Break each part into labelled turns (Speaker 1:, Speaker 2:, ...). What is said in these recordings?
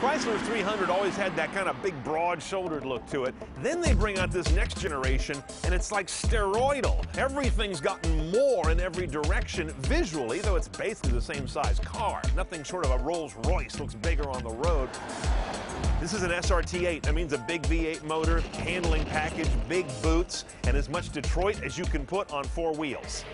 Speaker 1: Chrysler's 300 always had that kind of big, broad-shouldered look to it. Then they bring out this next generation, and it's like steroidal. Everything's gotten more in every direction visually, though it's basically the same size car. Nothing short of a Rolls-Royce looks bigger on the road. This is an SRT8. That means a big V8 motor, handling package, big boots, and as much Detroit as you can put on four wheels.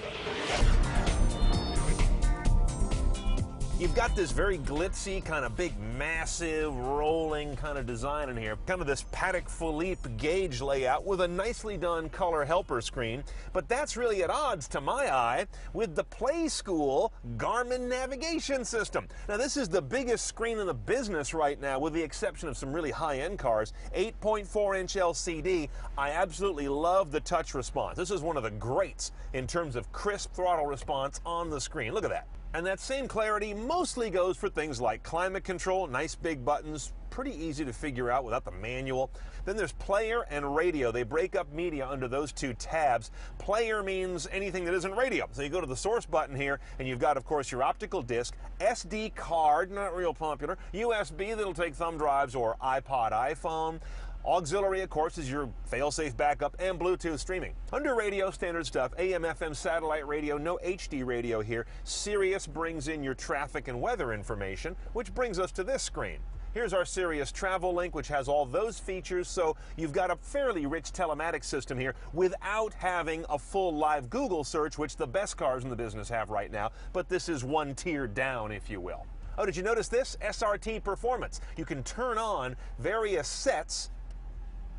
Speaker 1: You've got this very glitzy, kind of big, massive, rolling kind of design in here. Kind of this Patek Philippe gauge layout with a nicely done color helper screen. But that's really at odds, to my eye, with the Play School Garmin navigation system. Now, this is the biggest screen in the business right now, with the exception of some really high-end cars. 8.4-inch LCD. I absolutely love the touch response. This is one of the greats in terms of crisp throttle response on the screen. Look at that. And that same clarity mostly goes for things like climate control, nice big buttons, pretty easy to figure out without the manual. Then there's player and radio. They break up media under those two tabs. Player means anything that isn't radio. So you go to the source button here, and you've got, of course, your optical disc, SD card, not real popular, USB that'll take thumb drives or iPod, iPhone. Auxiliary, of course, is your fail-safe backup, and Bluetooth streaming. Under radio, standard stuff, AM, FM, satellite radio, no HD radio here. Sirius brings in your traffic and weather information, which brings us to this screen. Here's our Sirius Travel Link, which has all those features, so you've got a fairly rich telematics system here without having a full live Google search, which the best cars in the business have right now, but this is one tier down, if you will. Oh, did you notice this? SRT Performance. You can turn on various sets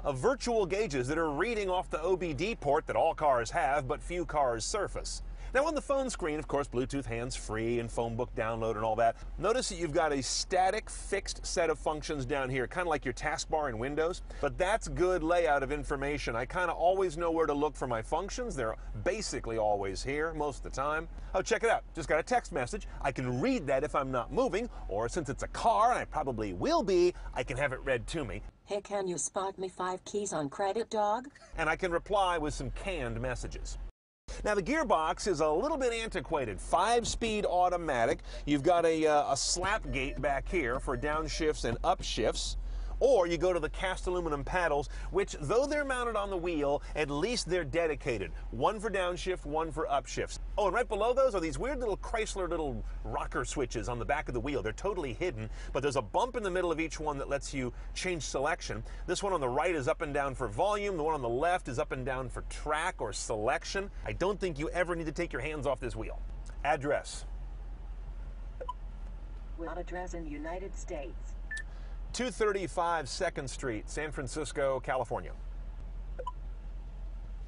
Speaker 1: of virtual gauges that are reading off the OBD port that all cars have, but few cars surface. Now on the phone screen, of course, Bluetooth hands-free and phone book download and all that. Notice that you've got a static, fixed set of functions down here, kind of like your taskbar in Windows, but that's good layout of information. I kind of always know where to look for my functions. They're basically always here most of the time. Oh, check it out. Just got a text message. I can read that if I'm not moving, or since it's a car, and I probably will be, I can have it read to me.
Speaker 2: Hey, can you spot me 5 keys on credit, dog?
Speaker 1: And I can reply with some canned messages. Now, the gearbox is a little bit antiquated. 5-speed automatic. You've got a slap gate back here for downshifts and upshifts. Or you go to the cast aluminum paddles, which, though they're mounted on the wheel, at least they're dedicated. One for downshift, one for upshifts. Oh, and right below those are these weird little Chrysler little rocker switches on the back of the wheel. They're totally hidden, but there's a bump in the middle of each one that lets you change selection. This one on the right is up and down for volume. The one on the left is up and down for track or selection. I don't think you ever need to take your hands off this wheel. Address.
Speaker 2: What address in the United States?
Speaker 1: 235 2nd Street, San Francisco, California.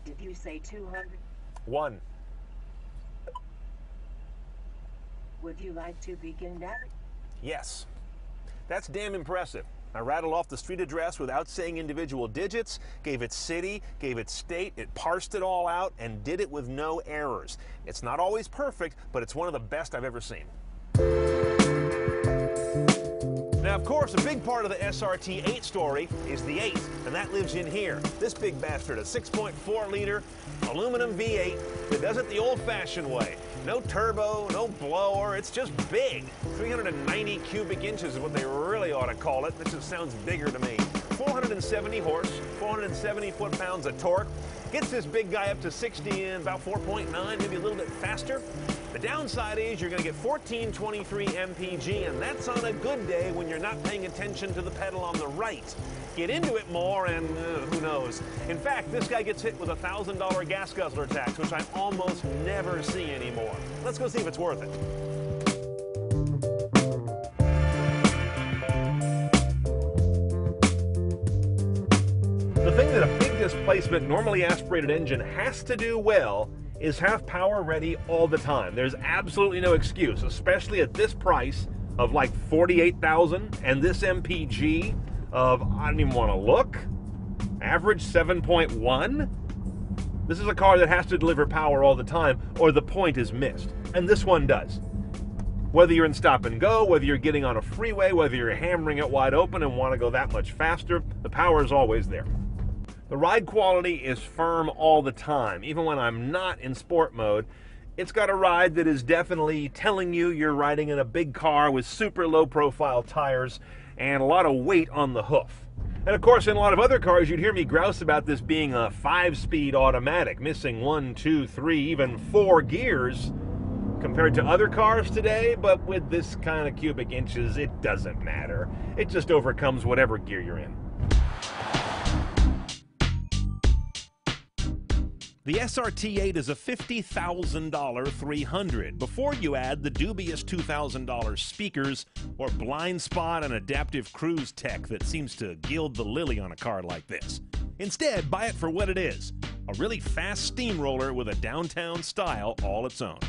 Speaker 2: Did you say 200?
Speaker 1: 1.
Speaker 2: Would you like to begin that?
Speaker 1: Yes. That's damn impressive. I rattled off the street address without saying individual digits, gave it city, gave it state, it parsed it all out, and did it with no errors. It's not always perfect, but it's one of the best I've ever seen. Now, of course, a big part of the SRT8 story is the 8, and that lives in here. This big bastard, a 6.4-liter aluminum V8 that does it the old-fashioned way. No turbo, no blower, it's just big. 390 cubic inches is what they really ought to call it. This just sounds bigger to me. 470 horse, 470 foot-pounds of torque. Gets this big guy up to 60 in about 4.9, maybe a little bit faster. The downside is you're going to get 1423 mpg, and that's on a good day when you're not paying attention to the pedal on the right. Get into it more and who knows. In fact, this guy gets hit with a $1,000 gas guzzler tax, which I almost never see anymore. Let's go see if it's worth it. The thing that a big displacement, normally aspirated engine has to do well is have power ready all the time. There's absolutely no excuse, especially at this price of like $48,000 and this MPG of, I don't even want to look, average 7.1. This is a car that has to deliver power all the time or the point is missed. And this one does. Whether you're in stop and go, whether you're getting on a freeway, whether you're hammering it wide open and want to go that much faster, the power is always there. The ride quality is firm all the time. Even when I'm not in sport mode, it's got a ride that is definitely telling you you're riding in a big car with super low profile tires and a lot of weight on the hoof. And of course, in a lot of other cars, you'd hear me grouse about this being a 5-speed automatic, missing 1, 2, 3, even 4 gears compared to other cars today. But with this kind of cubic inches, it doesn't matter. It just overcomes whatever gear you're in. The SRT8 is a $50,000 300 before you add the dubious $2,000 speakers or blind spot and adaptive cruise tech that seems to gild the lily on a car like this. Instead, buy it for what it is, a really fast steamroller with a downtown style all its own.